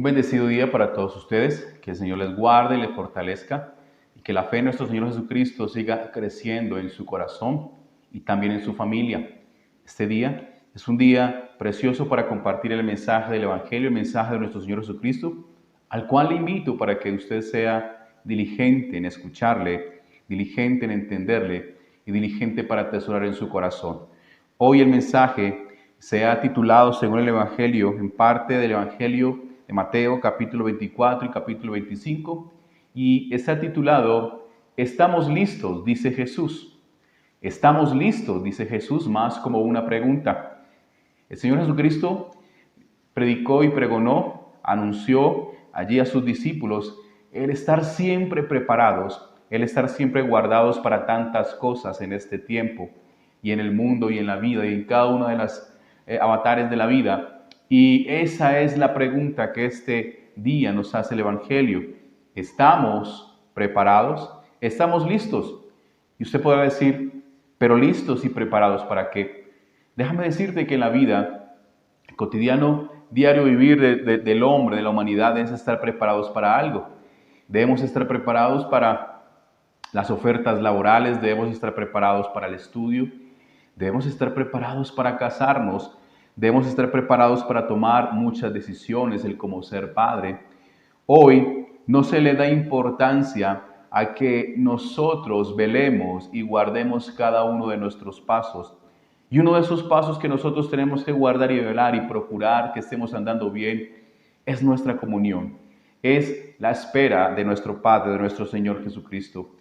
bendecido día para todos ustedes, que el Señor les guarde y les fortalezca y que la fe en nuestro Señor Jesucristo siga creciendo en su corazón y también en su familia. Este día es un día precioso para compartir el mensaje del Evangelio, el mensaje de nuestro Señor Jesucristo, al cual le invito para que usted sea diligente en escucharle, diligente en entenderle y diligente para atesorar en su corazón. Hoy el mensaje se ha titulado, según el Evangelio, en parte del Evangelio de Mateo, capítulo 24 y capítulo 25, y está titulado «Estamos listos», dice Jesús. «Estamos listos», dice Jesús, más como una pregunta. El Señor Jesucristo predicó y pregonó, anunció allí a sus discípulos el estar siempre preparados, el estar siempre guardados para tantas cosas en este tiempo y en el mundo y en la vida y en cada una de las avatares de la vida. Y esa es la pregunta que este día nos hace el Evangelio. ¿Estamos preparados? ¿Estamos listos? Y usted podrá decir, pero listos y preparados ¿para qué? Déjame decirte que en la vida, el cotidiano, diario vivir del hombre, de la humanidad, debemos estar preparados para algo. Debemos estar preparados para las ofertas laborales, debemos estar preparados para el estudio, debemos estar preparados para casarnos, debemos estar preparados para tomar muchas decisiones, el cómo ser padre. Hoy no se le da importancia a que nosotros velemos y guardemos cada uno de nuestros pasos. Y uno de esos pasos que nosotros tenemos que guardar y velar y procurar que estemos andando bien es nuestra comunión. Es la espera de nuestro Padre, de nuestro Señor Jesucristo.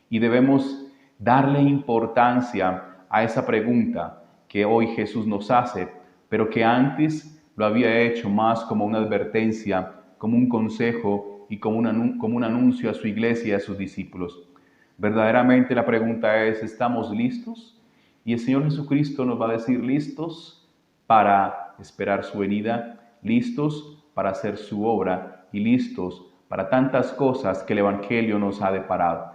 Y debemos darle importancia a esa pregunta que hoy Jesús nos hace, pero que antes lo había hecho más como una advertencia, como un consejo y como un anuncio a su iglesia y a sus discípulos. Verdaderamente la pregunta es, ¿estamos listos? Y el Señor Jesucristo nos va a decir, listos para esperar su venida, listos para hacer su obra y listos para tantas cosas que el Evangelio nos ha deparado.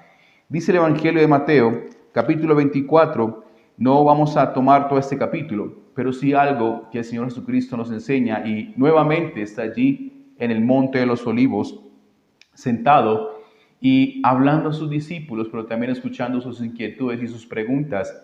Dice el Evangelio de Mateo, capítulo 24, no vamos a tomar todo este capítulo, pero sí algo que el Señor Jesucristo nos enseña y nuevamente está allí en el Monte de los Olivos, sentado y hablando a sus discípulos, pero también escuchando sus inquietudes y sus preguntas.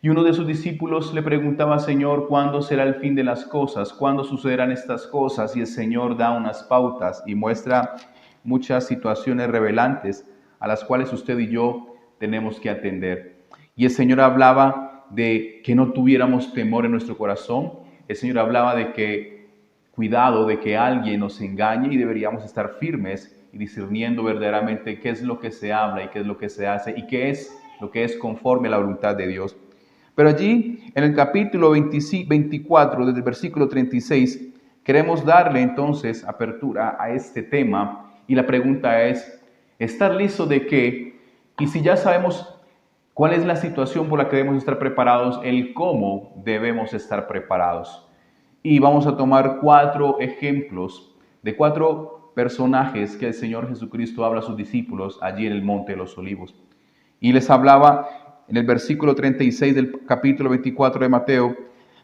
Y uno de sus discípulos le preguntaba, Señor, ¿cuándo será el fin de las cosas? ¿Cuándo sucederán estas cosas? Y el Señor da unas pautas y muestra muchas situaciones revelantes a las cuales usted y yo tenemos que atender. Y el Señor hablaba de que no tuviéramos temor en nuestro corazón. El Señor hablaba de que cuidado de que alguien nos engañe y deberíamos estar firmes y discerniendo verdaderamente qué es lo que se habla y qué es lo que se hace y qué es lo que es conforme a la voluntad de Dios. Pero allí, en el capítulo 24, desde el versículo 36, queremos darle entonces apertura a este tema. Y la pregunta es, ¿estar listo de qué? Y si ya sabemos cuál es la situación por la que debemos estar preparados, el cómo debemos estar preparados. Y vamos a tomar 4 ejemplos de 4 personajes que el Señor Jesucristo habla a sus discípulos allí en el Monte de los Olivos. Y les hablaba en el versículo 36 del capítulo 24 de Mateo,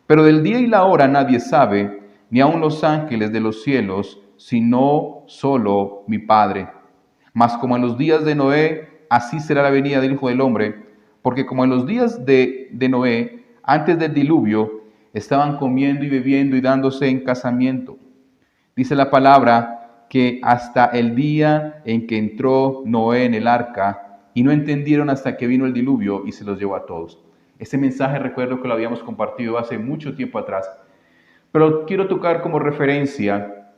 pero del día y la hora nadie sabe, ni aun los ángeles de los cielos, sino solo mi Padre. Mas como en los días de Noé, así será la venida del Hijo del Hombre, porque como en los días de Noé, antes del diluvio, estaban comiendo y bebiendo y dándose en casamiento. Dice la palabra que hasta el día en que entró Noé en el arca, y no entendieron hasta que vino el diluvio y se los llevó a todos. Este mensaje recuerdo que lo habíamos compartido hace mucho tiempo atrás, pero quiero tocar como referencia,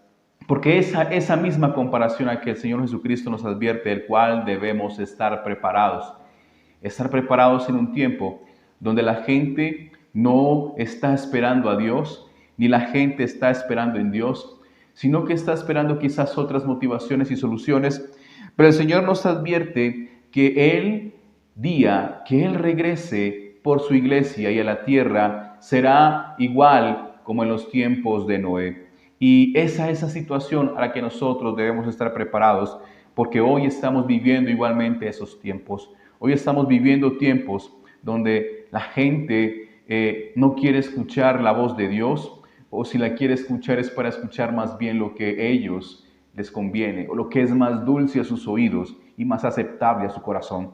porque esa misma comparación a que el Señor Jesucristo nos advierte, del cual debemos estar preparados. Estar preparados en un tiempo donde la gente no está esperando a Dios, ni la gente está esperando en Dios, sino que está esperando quizás otras motivaciones y soluciones. Pero el Señor nos advierte que el día que Él regrese por su iglesia y a la tierra será igual como en los tiempos de Noé. Y esa situación a la que nosotros debemos estar preparados, porque hoy estamos viviendo igualmente esos tiempos. Hoy estamos viviendo tiempos donde la gente no quiere escuchar la voz de Dios, o si la quiere escuchar es para escuchar más bien lo que a ellos les conviene, o lo que es más dulce a sus oídos y más aceptable a su corazón.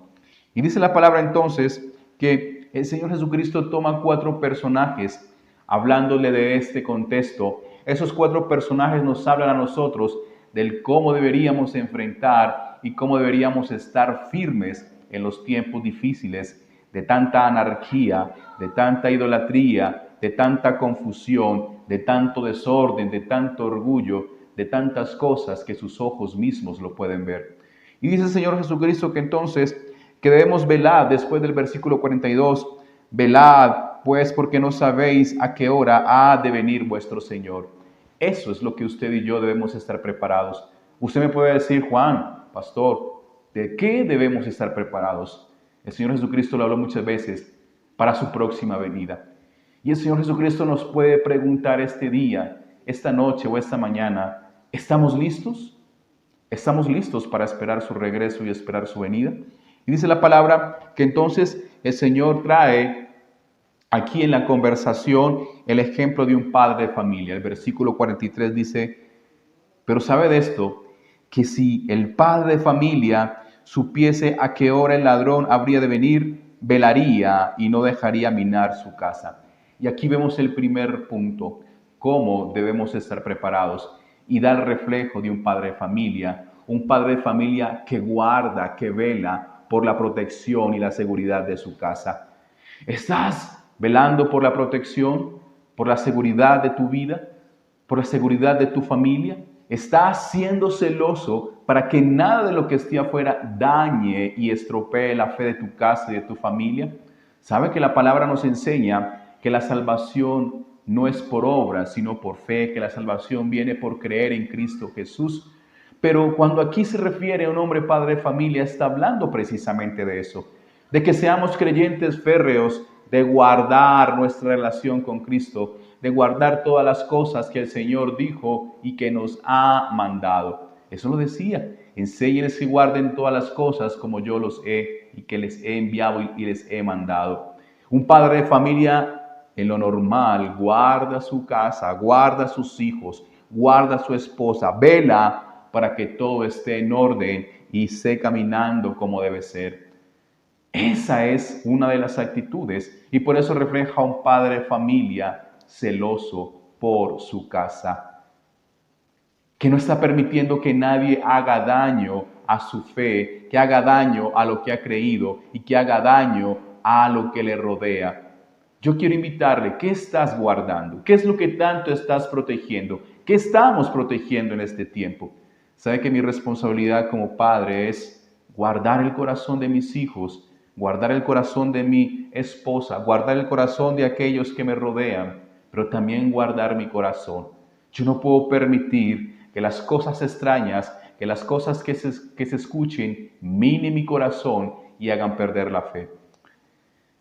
Y dice la palabra entonces que el Señor Jesucristo toma 4 personajes hablándole de este contexto. Esos 4 personajes nos hablan a nosotros del cómo deberíamos enfrentar y cómo deberíamos estar firmes en los tiempos difíciles de tanta anarquía, de tanta idolatría, de tanta confusión, de tanto desorden, de tanto orgullo, de tantas cosas que sus ojos mismos lo pueden ver. Y dice el Señor Jesucristo que entonces que debemos velar después del versículo 42, velad pues porque no sabéis a qué hora ha de venir vuestro Señor. Eso es lo que usted y yo debemos estar preparados. Usted me puede decir, Juan, pastor, ¿de qué debemos estar preparados? El Señor Jesucristo lo habló muchas veces para su próxima venida. Y el Señor Jesucristo nos puede preguntar este día, esta noche o esta mañana, ¿estamos listos? ¿Estamos listos para esperar su regreso y esperar su venida? Y dice la palabra que entonces el Señor trae aquí en la conversación el ejemplo de un padre de familia. El versículo 43 dice, pero sabe de esto, que si el padre de familia supiese a qué hora el ladrón habría de venir, velaría y no dejaría minar su casa. Y aquí vemos el primer punto, cómo debemos estar preparados y dar reflejo de un padre de familia que guarda, que vela por la protección y la seguridad de su casa. ¿Estás velando por la protección, por la seguridad de tu vida, por la seguridad de tu familia? ¿Estás siendo celoso para que nada de lo que esté afuera dañe y estropee la fe de tu casa y de tu familia? ¿Sabe que la palabra nos enseña que la salvación no es por obras, sino por fe, que la salvación viene por creer en Cristo Jesús? Pero cuando aquí se refiere a un hombre padre de familia, está hablando precisamente de eso, de que seamos creyentes férreos, de guardar nuestra relación con Cristo, de guardar todas las cosas que el Señor dijo y que nos ha mandado. Eso lo decía, enséñenles que guarden todas las cosas como yo los he y que les he enviado y les he mandado. Un padre de familia en lo normal guarda su casa, guarda sus hijos, guarda su esposa, vela para que todo esté en orden y esté caminando como debe ser. Esa es una de las actitudes y por eso refleja a un padre de familia celoso por su casa, que no está permitiendo que nadie haga daño a su fe, que haga daño a lo que ha creído y que haga daño a lo que le rodea. Yo quiero invitarle, ¿qué estás guardando? ¿Qué es lo que tanto estás protegiendo? ¿Qué estamos protegiendo en este tiempo? Sabe que mi responsabilidad como padre es guardar el corazón de mis hijos, guardar el corazón de mi esposa, guardar el corazón de aquellos que me rodean, pero también guardar mi corazón. Yo no puedo permitir que las cosas extrañas, que las cosas que se escuchen, minen mi corazón y hagan perder la fe.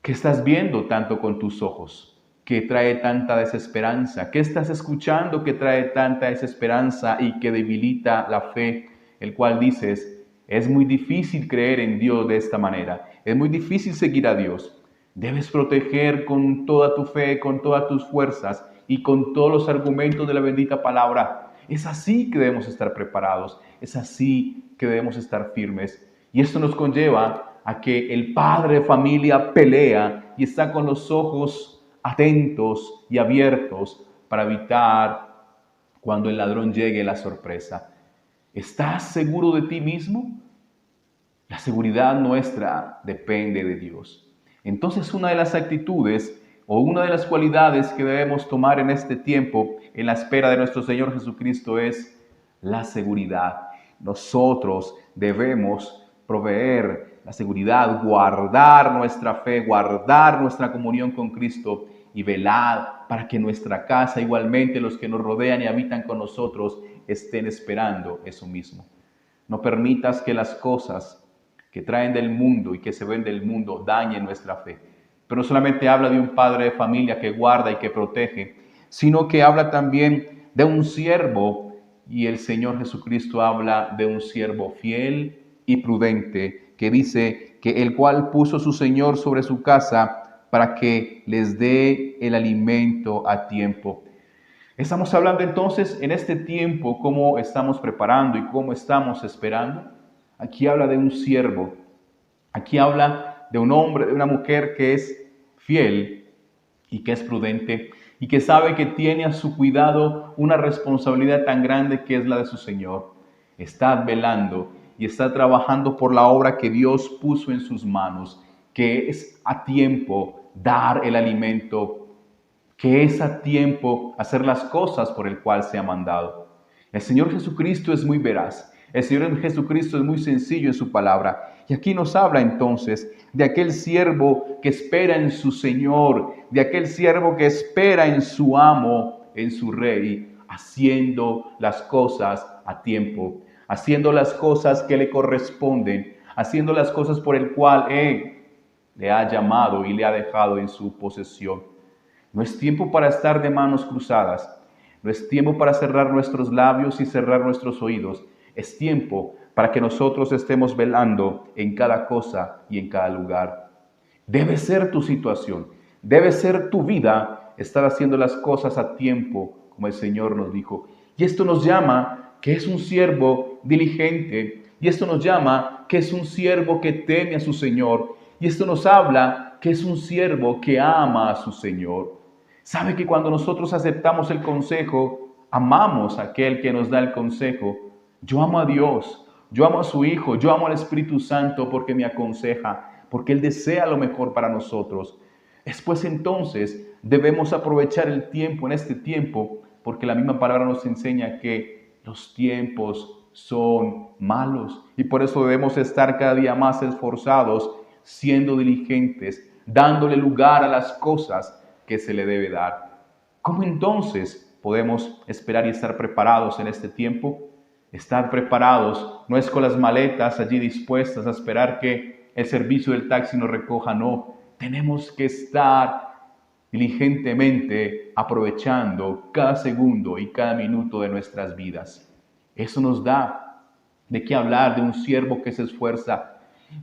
¿Qué estás viendo tanto con tus ojos que trae tanta desesperanza? ¿Qué estás escuchando que trae tanta desesperanza y que debilita la fe? El cual dices, es muy difícil creer en Dios de esta manera. Es muy difícil seguir a Dios. Debes proteger con toda tu fe, con todas tus fuerzas y con todos los argumentos de la bendita palabra. Es así que debemos estar preparados. Es así que debemos estar firmes. Y esto nos conlleva a que el padre de familia pelea y está con los ojos atentos y abiertos para evitar cuando el ladrón llegue la sorpresa. ¿Estás seguro de ti mismo? La seguridad nuestra depende de Dios. Entonces, una de las actitudes o una de las cualidades que debemos tomar en este tiempo en la espera de nuestro Señor Jesucristo es la seguridad. Nosotros debemos proveer la seguridad, guardar nuestra fe, guardar nuestra comunión con Cristo y velar para que nuestra casa, igualmente los que nos rodean y habitan con nosotros, estén esperando eso mismo. No permitas que las cosas que traen del mundo y que se ven del mundo dañen nuestra fe. Pero no solamente habla de un padre de familia que guarda y que protege, sino que habla también de un siervo, y el Señor Jesucristo habla de un siervo fiel y prudente, que dice que el cual puso su Señor sobre su casa para que les dé el alimento a tiempo. Estamos hablando entonces en este tiempo cómo estamos preparando y cómo estamos esperando. Aquí habla de un siervo, aquí habla de un hombre, de una mujer que es fiel y que es prudente y que sabe que tiene a su cuidado una responsabilidad tan grande que es la de su Señor. Está velando y está trabajando por la obra que Dios puso en sus manos, que es a tiempo dar el alimento, que es a tiempo hacer las cosas por el cual se ha mandado. El Señor Jesucristo es muy veraz. El Señor Jesucristo es muy sencillo en su palabra. Y aquí nos habla entonces de aquel siervo que espera en su Señor, de aquel siervo que espera en su amo, en su rey, haciendo las cosas a tiempo, haciendo las cosas que le corresponden, haciendo las cosas por el cual Él le ha llamado y le ha dejado en su posesión. No es tiempo para estar de manos cruzadas. No es tiempo para cerrar nuestros labios y cerrar nuestros oídos. Es tiempo para que nosotros estemos velando en cada cosa y en cada lugar. Debe ser tu situación, debe ser tu vida estar haciendo las cosas a tiempo, como el Señor nos dijo. Y esto nos llama que es un siervo diligente. Y esto nos llama que es un siervo que teme a su Señor. Y esto nos habla que es un siervo que ama a su Señor. Sabe que cuando nosotros aceptamos el consejo, amamos a aquel que nos da el consejo. Yo amo a Dios, yo amo a su Hijo, yo amo al Espíritu Santo porque me aconseja, porque Él desea lo mejor para nosotros. Después entonces debemos aprovechar el tiempo en este tiempo, porque la misma palabra nos enseña que los tiempos son malos y por eso debemos estar cada día más esforzados, siendo diligentes, dándole lugar a las cosas que se le debe dar. ¿Cómo entonces podemos esperar y estar preparados en este tiempo? Estar preparados no es con las maletas allí dispuestas a esperar que el servicio del taxi nos recoja, no. Tenemos que estar diligentemente aprovechando cada segundo y cada minuto de nuestras vidas. Eso nos da de qué hablar de un siervo que se esfuerza,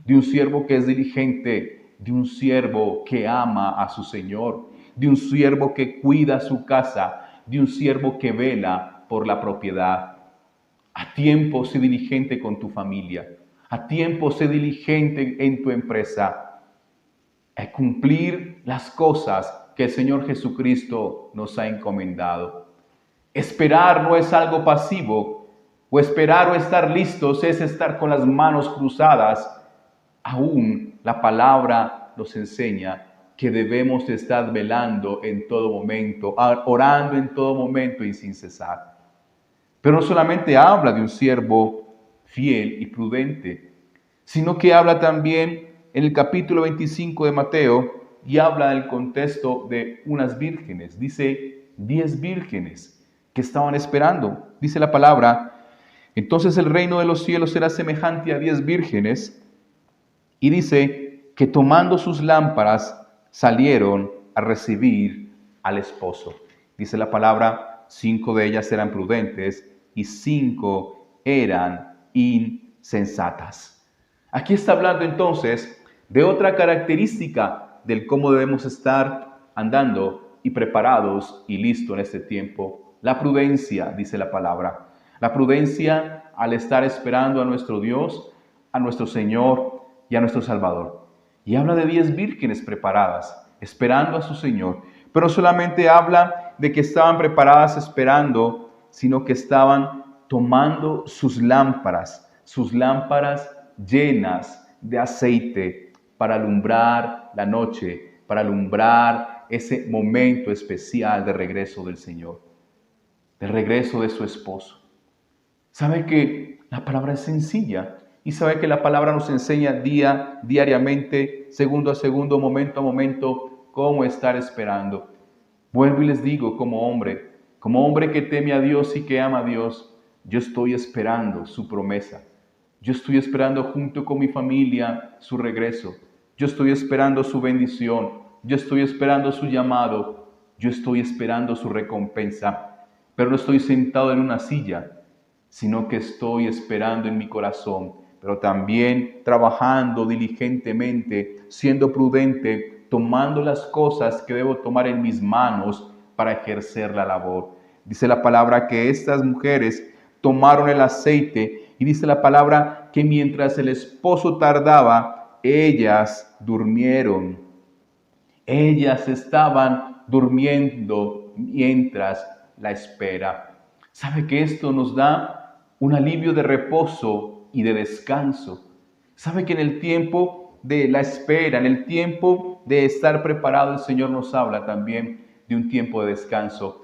de un siervo que es diligente, de un siervo que ama a su Señor, de un siervo que cuida su casa, de un siervo que vela por la propiedad. A tiempo sé diligente con tu familia, a tiempo sé diligente en tu empresa, a cumplir las cosas que el Señor Jesucristo nos ha encomendado. Esperar no es algo pasivo, o esperar o estar listos es estar con las manos cruzadas. Aún la palabra nos enseña que debemos estar velando en todo momento, orando en todo momento y sin cesar. Pero no solamente habla de un siervo fiel y prudente, sino que habla también en el capítulo 25 de Mateo y habla del contexto de unas vírgenes. Dice 10 vírgenes que estaban esperando. Dice la palabra, entonces el reino de los cielos será semejante a 10 vírgenes. Y dice que tomando sus lámparas salieron a recibir al esposo. Dice la palabra, 5 de ellas eran prudentes y 5 eran insensatas. Aquí está hablando entonces de otra característica del cómo debemos estar andando y preparados y listos en este tiempo. La prudencia, dice la palabra. La prudencia al estar esperando a nuestro Dios, a nuestro Señor y a nuestro Salvador. Y habla de 10 vírgenes preparadas, esperando a su Señor. Pero solamente habla de que estaban preparadas esperando, sino que estaban tomando sus lámparas llenas de aceite para alumbrar la noche, para alumbrar ese momento especial de regreso del Señor, de regreso de su esposo. Sabe que la palabra es sencilla y sabe que la palabra nos enseña diariamente, segundo a segundo, momento a momento, cómo estar esperando. Vuelvo y les digo, como hombre que teme a Dios y que ama a Dios, yo estoy esperando su promesa. Yo estoy esperando junto con mi familia su regreso. Yo estoy esperando su bendición. Yo estoy esperando su llamado. Yo estoy esperando su recompensa. Pero no estoy sentado en una silla, sino que estoy esperando en mi corazón, pero también trabajando diligentemente, siendo prudente, tomando las cosas que debo tomar en mis manos para ejercer la labor. Dice la palabra que estas mujeres tomaron el aceite y dice la palabra que mientras el esposo tardaba, ellas durmieron. Ellas estaban durmiendo mientras la espera. ¿Sabe que esto nos da un alivio de reposo y de descanso? ¿Sabe que en el tiempo de la espera, en el tiempo de estar preparado, el Señor nos habla también de un tiempo de descanso?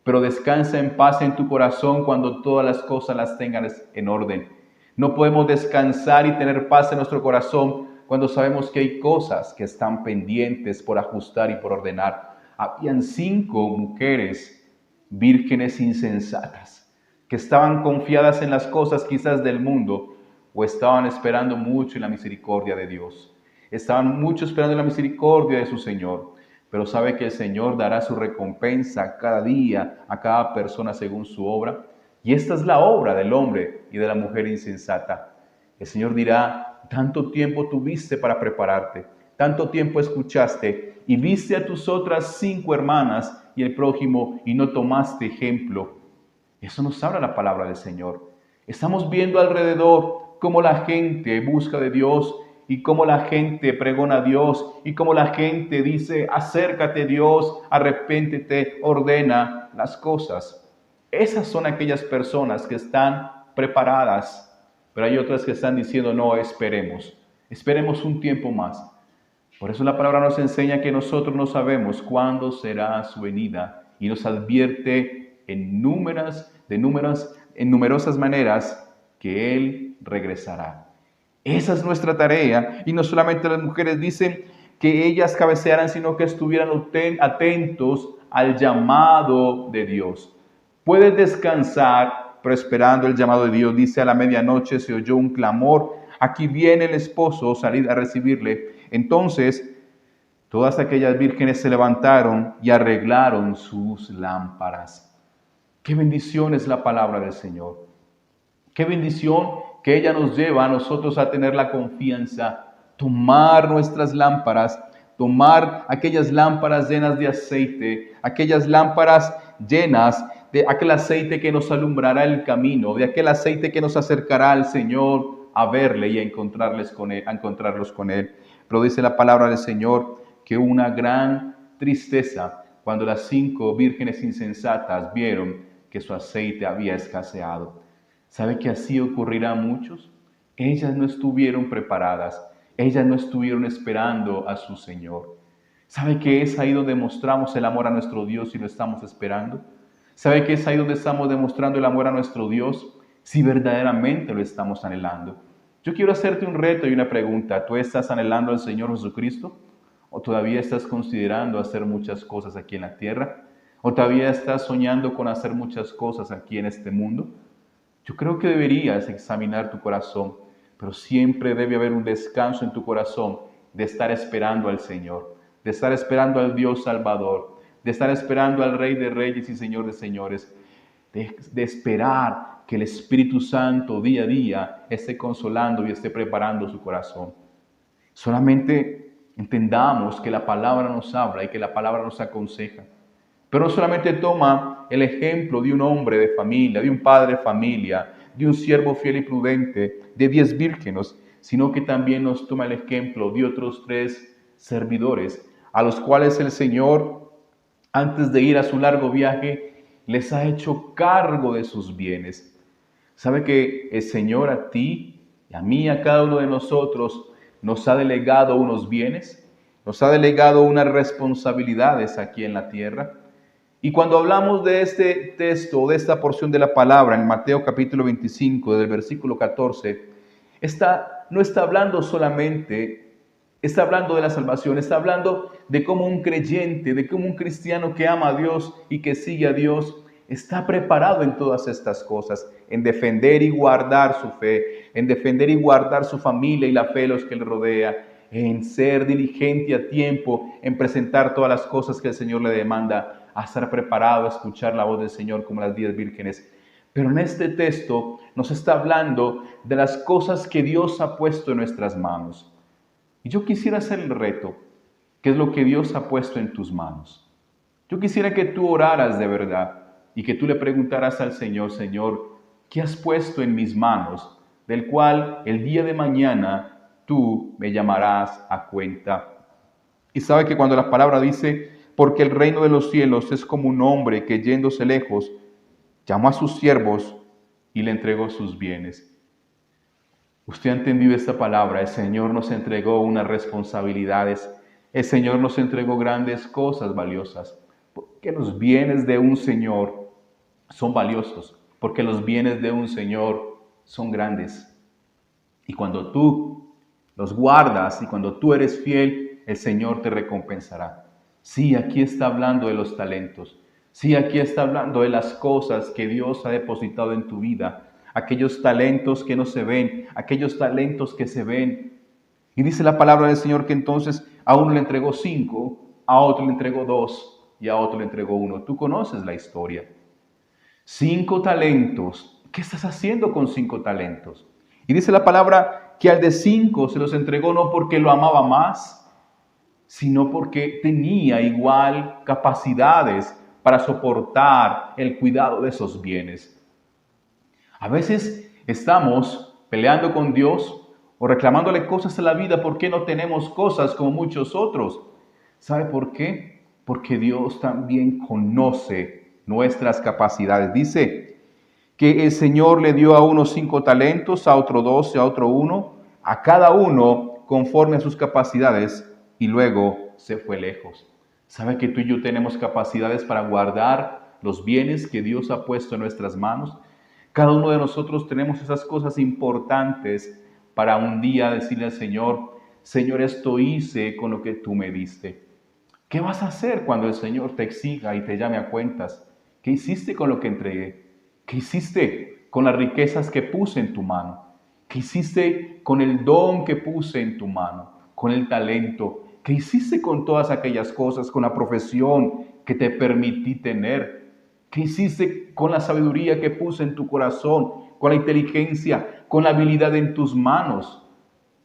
Pero descansa en paz en tu corazón cuando todas las cosas las tengas en orden. No podemos descansar y tener paz en nuestro corazón cuando sabemos que hay cosas que están pendientes por ajustar y por ordenar. Habían 5 mujeres vírgenes insensatas que estaban confiadas en las cosas quizás del mundo o estaban esperando mucho en la misericordia de Dios. Estaban mucho esperando en la misericordia de su Señor. Pero sabe que el Señor dará su recompensa cada día a cada persona según su obra. Y esta es la obra del hombre y de la mujer insensata. El Señor dirá, tanto tiempo tuviste para prepararte, tanto tiempo escuchaste y viste a tus otras 5 hermanas y el prójimo y no tomaste ejemplo. Eso nos habla la palabra del Señor. Estamos viendo alrededor cómo la gente busca de Dios y cómo la gente pregona a Dios y cómo la gente dice, acércate Dios, arrepéntete, ordena las cosas. Esas son aquellas personas que están preparadas, pero hay otras que están diciendo, no, esperemos un tiempo más. Por eso la palabra nos enseña que nosotros no sabemos cuándo será su venida y nos advierte en numerosas maneras que Él regresará. Esa es nuestra tarea. Y no solamente las mujeres dicen que ellas cabecearan, sino que estuvieran atentos al llamado de Dios. Puedes descansar, pero esperando el llamado de Dios. Dice, a la medianoche se oyó un clamor. Aquí viene el esposo, salid a recibirle. Entonces, todas aquellas vírgenes se levantaron y arreglaron sus lámparas. Qué bendición es la palabra del Señor. Qué bendición que ella nos lleva a nosotros a tener la confianza, tomar nuestras lámparas, tomar aquellas lámparas llenas de aceite, aquellas lámparas llenas de aquel aceite que nos alumbrará el camino, de aquel aceite que nos acercará al Señor a verle y a encontrarlos con Él. Pero dice la palabra del Señor que hubo una gran tristeza cuando las 5 vírgenes insensatas vieron que su aceite había escaseado. ¿Sabe que así ocurrirá a muchos? Ellas no estuvieron preparadas, ellas no estuvieron esperando a su Señor. ¿Sabe que es ahí donde mostramos el amor a nuestro Dios y lo estamos esperando? ¿Sabe que es ahí donde estamos demostrando el amor a nuestro Dios si verdaderamente lo estamos anhelando? Yo quiero hacerte un reto y una pregunta. ¿Tú estás anhelando al Señor Jesucristo? ¿O todavía estás considerando hacer muchas cosas aquí en la tierra? ¿O todavía estás soñando con hacer muchas cosas aquí en este mundo? Yo creo que deberías examinar tu corazón, pero siempre debe haber un descanso en tu corazón de estar esperando al Señor, de estar esperando al Dios Salvador, de estar esperando al Rey de Reyes y Señor de Señores, de esperar que el Espíritu Santo día a día esté consolando y esté preparando su corazón. Solamente entendamos que la palabra nos habla y que la palabra nos aconseja. Pero no solamente toma el ejemplo de un hombre de familia, de un padre de familia, de un siervo fiel y prudente, de 10 vírgenes, sino que también nos toma el ejemplo de otros 3 servidores, a los cuales el Señor, antes de ir a su largo viaje, les ha hecho cargo de sus bienes. ¿Sabe que el Señor a ti y a mí, a cada uno de nosotros, nos ha delegado unos bienes? Nos ha delegado unas responsabilidades aquí en la tierra. Y cuando hablamos de este texto, de esta porción de la palabra, en Mateo capítulo 25, del versículo 14, no está hablando solamente, está hablando de la salvación, está hablando de cómo un creyente, de cómo un cristiano que ama a Dios y que sigue a Dios, está preparado en todas estas cosas, en defender y guardar su fe, en defender y guardar su familia y la fe de los que le rodea, en ser diligente a tiempo, en presentar todas las cosas que el Señor le demanda, a estar preparado a escuchar la voz del Señor como las 10 vírgenes. Pero en este texto nos está hablando de las cosas que Dios ha puesto en nuestras manos. Y yo quisiera hacer el reto, ¿qué es lo que Dios ha puesto en tus manos? Yo quisiera que tú oraras de verdad. y que tú le preguntaras al Señor, Señor, ¿qué has puesto en mis manos, del cual el día de mañana tú me llamarás a cuenta? Y sabe que cuando la palabra dice, porque el reino de los cielos es como un hombre que yéndose lejos, llamó a sus siervos y le entregó sus bienes. Usted ha entendido esta palabra. El Señor nos entregó unas responsabilidades. El Señor nos entregó grandes cosas valiosas. Porque los bienes de un Señor son valiosos. Porque los bienes de un Señor son grandes. Y cuando tú los guardas y cuando tú eres fiel, el Señor te recompensará. Sí, aquí está hablando de los talentos. Sí, aquí está hablando de las cosas que Dios ha depositado en tu vida. Aquellos talentos que no se ven, aquellos talentos que se ven. Y dice la palabra del Señor que entonces a uno le entregó 5, a otro le entregó 2 y a otro le entregó 1. Tú conoces la historia. 5 talentos. ¿Qué estás haciendo con 5 talentos? Y dice la palabra que al de 5 se los entregó no porque lo amaba más, sino porque tenía igual capacidades para soportar el cuidado de esos bienes. A veces estamos peleando con Dios o reclamándole cosas a la vida porque no tenemos cosas como muchos otros. ¿Sabe por qué? Porque Dios también conoce nuestras capacidades. Dice que el Señor le dio a uno 5 talentos, a otro 2, a otro 1, a cada uno conforme a sus capacidades, y luego se fue lejos. ¿Sabe que tú y yo tenemos capacidades para guardar los bienes que Dios ha puesto en nuestras manos? Cada uno de nosotros tenemos esas cosas importantes para un día decirle al Señor, Señor, esto hice con lo que tú me diste. ¿Qué vas a hacer cuando el Señor te exija y te llame a cuentas? ¿Qué hiciste con lo que entregué? ¿Qué hiciste con las riquezas que puse en tu mano? ¿Qué hiciste con el don que puse en tu mano? ¿Con el talento? ¿Qué hiciste con todas aquellas cosas, con la profesión que te permití tener? ¿Qué hiciste con la sabiduría que puse en tu corazón, con la inteligencia, con la habilidad en tus manos?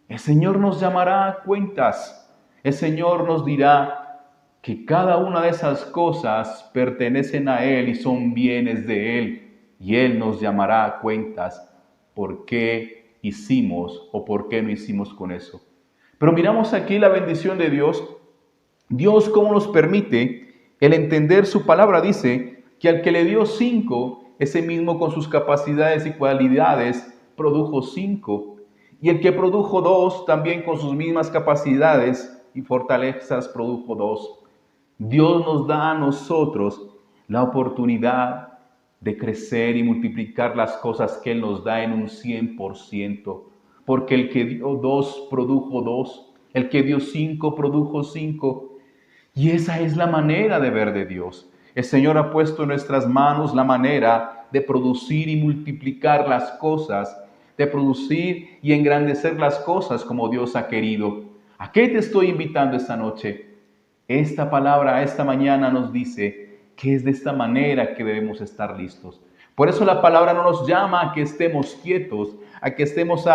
El Señor nos llamará a cuentas. El Señor nos dirá que cada una de esas cosas pertenecen a Él y son bienes de Él. Y Él nos llamará a cuentas por qué hicimos o por qué no hicimos con eso. Pero miramos aquí la bendición de Dios. Dios, ¿cómo nos permite el entender su palabra? Dice que al que le dio 5, ese mismo con sus capacidades y cualidades produjo 5. Y el que produjo 2, también con sus mismas capacidades y fortalezas produjo 2. Dios nos da a nosotros la oportunidad de crecer y multiplicar las cosas que Él nos da en un 100%. Porque el que dio 2 produjo 2, el que dio 5 produjo 5. Y esa es la manera de ver de Dios. El Señor ha puesto en nuestras manos la manera de producir y multiplicar las cosas, de producir y engrandecer las cosas como Dios ha querido. ¿A qué te estoy invitando esta noche? Esta palabra, esta mañana nos dice que es de esta manera que debemos estar listos. Por eso la palabra no nos llama a que estemos quietos, a que estemos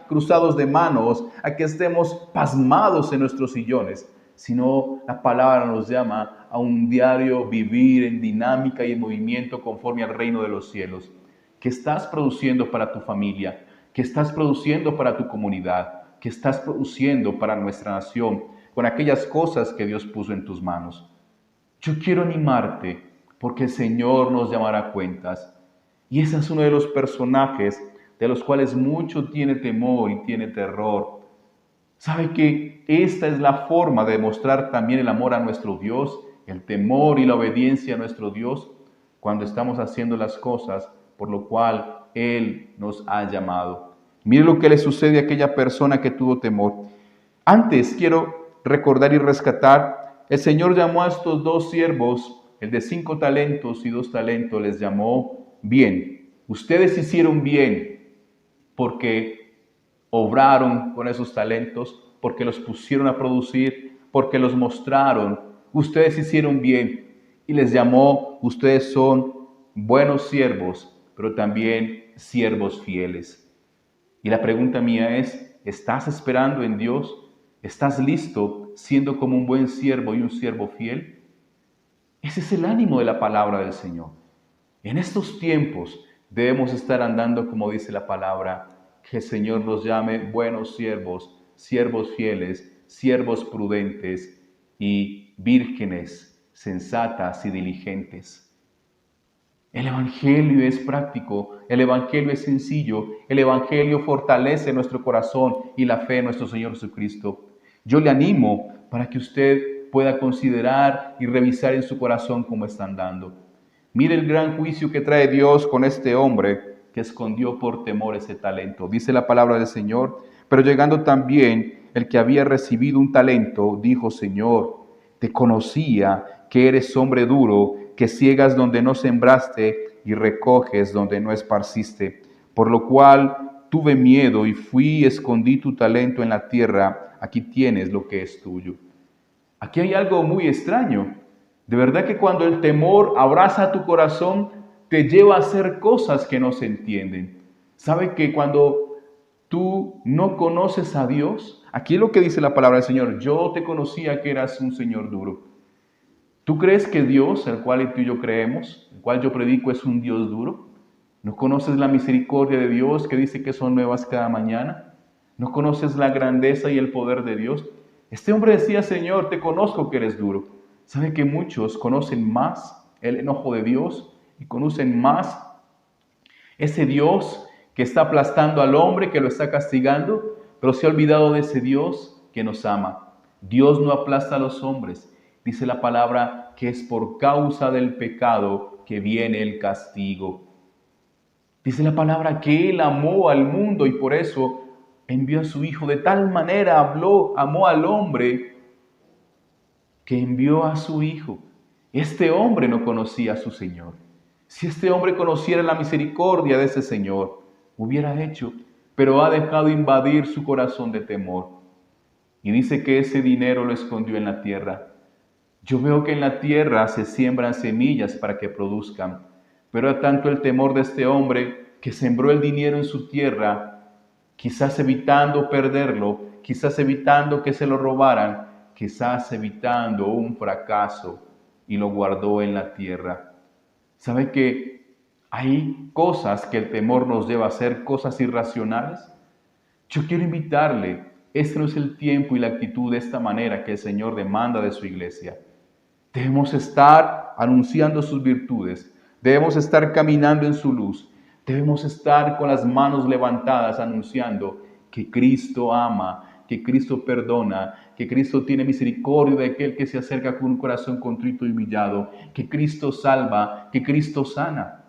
cruzados de manos, a que estemos pasmados en nuestros sillones, sino la palabra nos llama a un diario vivir en dinámica y en movimiento conforme al reino de los cielos. ¿Qué estás produciendo para tu familia? ¿Qué estás produciendo para tu comunidad? ¿Qué estás produciendo para nuestra nación con aquellas cosas que Dios puso en tus manos? Yo quiero animarte porque el Señor nos llamará a cuentas. Y ese es uno de los personajes de los cuales mucho tiene temor y tiene terror. ¿Sabe que esta es la forma de demostrar también el amor a nuestro Dios, el temor y la obediencia a nuestro Dios, cuando estamos haciendo las cosas por lo cual Él nos ha llamado? Mire lo que le sucede a aquella persona que tuvo temor. Antes quiero recordar y rescatar, el Señor llamó a estos 2 siervos, el de 5 talentos y 2 talentos, les llamó bien. Ustedes hicieron bien porque obraron con esos talentos, porque los pusieron a producir, porque los mostraron. Ustedes hicieron bien y les llamó, ustedes son buenos siervos, pero también siervos fieles. Y la pregunta mía es, ¿estás esperando en Dios? ¿Estás listo siendo como un buen siervo y un siervo fiel? Ese es el ánimo de la palabra del Señor. En estos tiempos debemos estar andando como dice la palabra, que el Señor nos llame buenos siervos, siervos fieles, siervos prudentes y vírgenes, sensatas y diligentes. El Evangelio es práctico, el Evangelio es sencillo, el Evangelio fortalece nuestro corazón y la fe en nuestro Señor Jesucristo. Yo le animo para que usted pueda considerar y revisar en su corazón cómo está andando. Mire el gran juicio que trae Dios con este hombre que escondió por temor ese talento. Dice la palabra del Señor, pero llegando también el que había recibido un talento, dijo, Señor, te conocía que eres hombre duro, que ciegas donde no sembraste y recoges donde no esparciste. Por lo cual tuve miedo y fui y escondí tu talento en la tierra. Aquí tienes lo que es tuyo. Aquí hay algo muy extraño. De verdad que cuando el temor abraza tu corazón, te lleva a hacer cosas que no se entienden. ¿Sabe que cuando tú no conoces a Dios, aquí es lo que dice la palabra del Señor, yo te conocía que eras un Señor duro? ¿Tú crees que Dios, el cual tú y yo creemos, el cual yo predico, es un Dios duro? ¿No conoces la misericordia de Dios que dice que son nuevas cada mañana? ¿No conoces la grandeza y el poder de Dios? Este hombre decía, Señor, te conozco que eres duro. ¿Sabe que muchos conocen más el enojo de Dios y conocen más ese Dios que está aplastando al hombre, que lo está castigando, pero se ha olvidado de ese Dios que nos ama? Dios no aplasta a los hombres. Dice la palabra que es por causa del pecado que viene el castigo. Dice la palabra que Él amó al mundo y por eso envió a su Hijo. De tal manera amó al hombre que envió a su Hijo. Este hombre no conocía a su Señor. Si este hombre conociera la misericordia de ese Señor, hubiera hecho, pero ha dejado invadir su corazón de temor. Y dice que ese dinero lo escondió en la tierra. Yo veo que en la tierra se siembran semillas para que produzcan, pero era tanto el temor de este hombre que sembró el dinero en su tierra, quizás evitando perderlo, quizás evitando que se lo robaran, quizás evitando un fracaso, y lo guardó en la tierra. ¿Sabe que hay cosas que el temor nos lleva a hacer, cosas irracionales? Yo quiero invitarle, este no es el tiempo y la actitud de esta manera que el Señor demanda de su iglesia. Debemos estar anunciando sus virtudes, debemos estar caminando en su luz, debemos estar con las manos levantadas anunciando que Cristo ama, que Cristo perdona, que Cristo tiene misericordia de aquel que se acerca con un corazón contrito y humillado, que Cristo salva, que Cristo sana.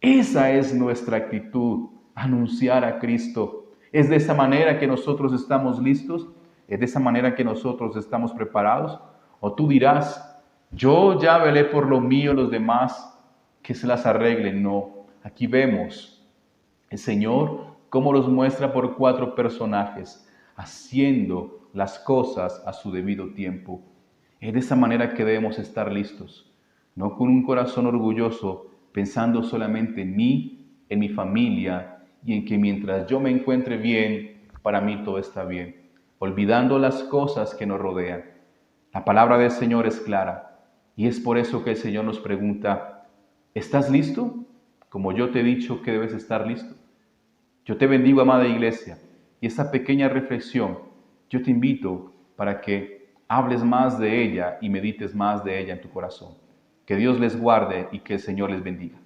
Esa es nuestra actitud, anunciar a Cristo. ¿Es de esa manera que nosotros estamos listos? ¿Es de esa manera que nosotros estamos preparados? O tú dirás, yo ya velé por lo mío, los demás que se las arreglen. No, aquí vemos el Señor cómo los muestra por 4 personajes, haciendo las cosas a su debido tiempo. Es de esa manera que debemos estar listos, no con un corazón orgulloso, pensando solamente en mí, en mi familia y en que mientras yo me encuentre bien, para mí todo está bien, olvidando las cosas que nos rodean. La palabra del Señor es clara y es por eso que el Señor nos pregunta, ¿estás listo? Como yo te he dicho que debes estar listo. Yo te bendigo, amada iglesia, y esta pequeña reflexión, yo te invito para que hables más de ella y medites más de ella en tu corazón. Que Dios les guarde y que el Señor les bendiga.